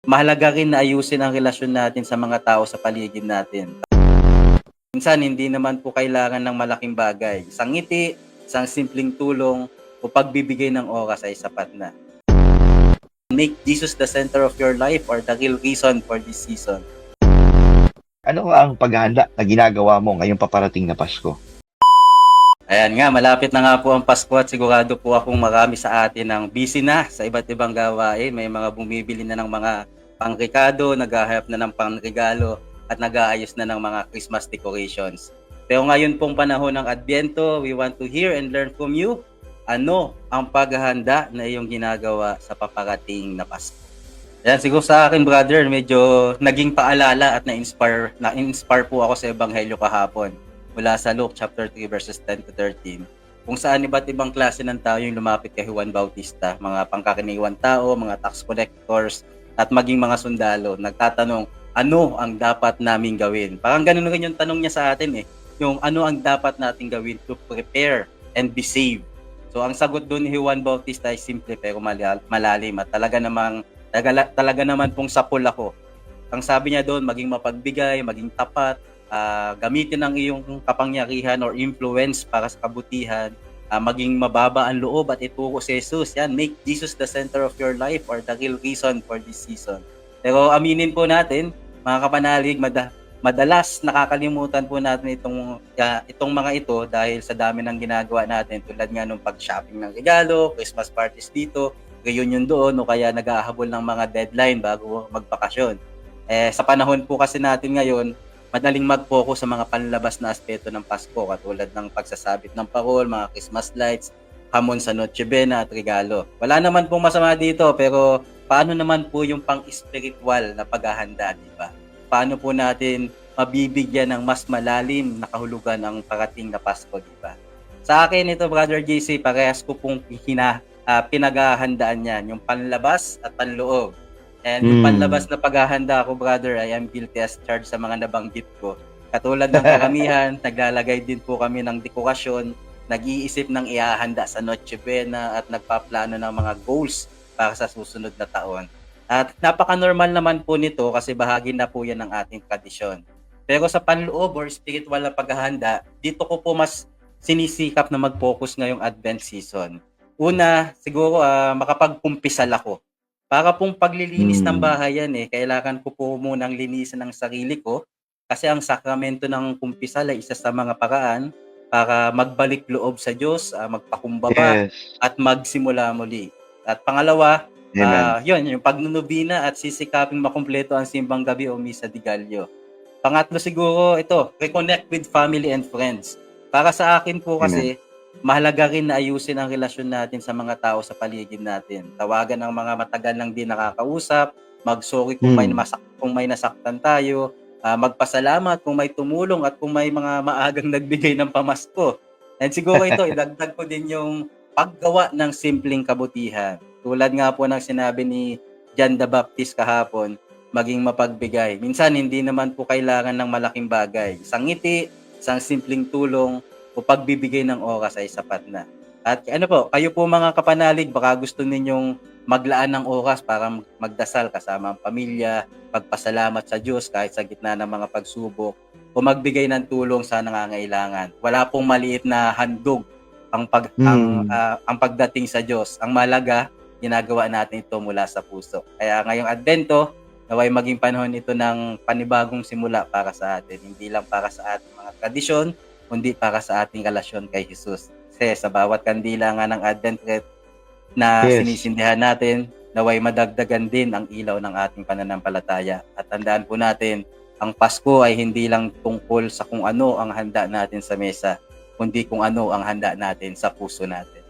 mahalaga rin na ayusin ang relasyon natin sa mga tao sa paligid natin. Minsan, hindi naman po kailangan ng malaking bagay. Isang ngiti, isang simpleng tulong, o pagbibigay ng oras ay sapat na. Make Jesus the center of your life or the real reason for this season. Ano ang paghahanda na ginagawa mo ngayong paparating na Pasko? Ayan nga, malapit na nga po ang Pasko at sigurado po akong marami sa atin ang busy na sa iba't ibang gawain. May mga bumibili na ng mga pangrekado, naghahanap na ng pangregalo, at nag-aayos na ng mga Christmas decorations. Pero ngayon pong panahon ng Adbyento, we want to hear and learn from you. Ano ang paghahanda na iyong ginagawa sa paparating na Pasko? Ayan, siguro sa akin, brother, medyo naging paalala at na-inspire po ako sa Ebanghelyo kahapon mula sa Luke chapter 3 verses 10 to 13, kung saan iba't ibang klase ng tao yung lumapit kay Juan Bautista, mga pangkaraniwang tao, mga tax collectors, at maging mga sundalo, nagtatanong, ano ang dapat naming gawin? Parang ganun rin yung tanong niya sa atin yung ano ang dapat nating gawin to prepare and be saved. So ang sagot doon ni Juan Bautista ay simple pero malalim at talaga naman pong sapul ako. Ang sabi niya doon, maging mapagbigay, maging tapat, gamitin ang iyong kapangyarihan or influence para sa kabutihan, maging mababa ang loob at ituro si Jesus. Yan, make Jesus the center of your life or the real reason for this season. Pero aminin po natin, mga kapanalig, madalas nakakalimutan po natin itong mga ito dahil sa dami ng ginagawa natin, tulad nga nung pag-shopping ng regalo, Christmas parties dito, reunion doon, o kaya nag-ahabol ng mga deadline bago magbakasyon. Sa panahon po kasi natin ngayon, madaling mag-focus sa mga panlabas na aspeto ng Pasko, katulad ng pagsasabit ng parol, mga Christmas lights, hamon sa Noche Buena at regalo. Wala naman pong masama dito, pero paano naman po yung pang-spiritual na paghahanda, di ba? Paano po natin mabibigyan ng mas malalim na kahulugan ang parating na Pasko, di ba? Sa akin ito, Brother JC, parehas ko pong pinaghahandaan yan, yung panlabas at panloob. And yung panlabas na paghahanda ko, brother, I am guilty as charged sa mga nabanggit ko. Katulad ng karamihan, naglalagay din po kami ng dekorasyon, nag-iisip ng ihahanda sa Noche Buena at nagpaplano ng mga goals para sa susunod na taon. At napaka-normal naman po nito kasi bahagi na po yan ng ating tradisyon. Pero sa panloob or spiritual na paghahanda, dito ko po mas sinisikap na mag-focus ngayong Advent season. Una, siguro makapagkumpisal ako. Para pong paglilinis ng bahay yan kailangan ko po munang linisin ang sarili ko kasi ang sakramento ng kumpisal ay isa sa mga paraan para magbalik loob sa Diyos, magpakumbaba at magsimula muli. At pangalawa, yun, yung pagnunubina at sisikaping makumpleto ang simbang gabi o misa di Gallo. Pangatlo siguro, ito, reconnect with family and friends. Para sa akin po kasi, mahalaga rin na ayusin ang relasyon natin sa mga tao sa paligid natin. Tawagan ang mga matagal nang di nakakausap, mag-sorry kung may nasaktan tayo, magpasalamat kung may tumulong at kung may mga maagang nagbigay ng pamasko. And siguro ito, idagdag ko din yung paggawa ng simpleng kabutihan. Tulad nga po ng sinabi ni John the Baptist kahapon, maging mapagbigay. Minsan, hindi naman po kailangan ng malaking bagay. Isang ngiti, isang simpleng tulong, o pagbibigay ng oras ay sapat na. At kayo po mga kapanalig, baka gusto ninyong maglaan ng oras para magdasal kasama ang pamilya, pagpasalamat sa Diyos kahit sa gitna ng mga pagsubok, o magbigay ng tulong sa nangangailangan. Wala pong maliit na handog ang pagdating sa Diyos. Ang malaga, ginagawa natin ito mula sa puso. Kaya ngayong Advento, naway maging panahon ito ng panibagong simula para sa atin, hindi lang para sa ating mga tradisyon, kundi para sa ating relasyon kay Jesus. Kasi sa bawat kandila nga ng Advent na sinisindihan natin, naway madagdagan din ang ilaw ng ating pananampalataya. At tandaan po natin, ang Pasko ay hindi lang tungkol sa kung ano ang handa natin sa mesa, kundi kung ano ang handa natin sa puso natin.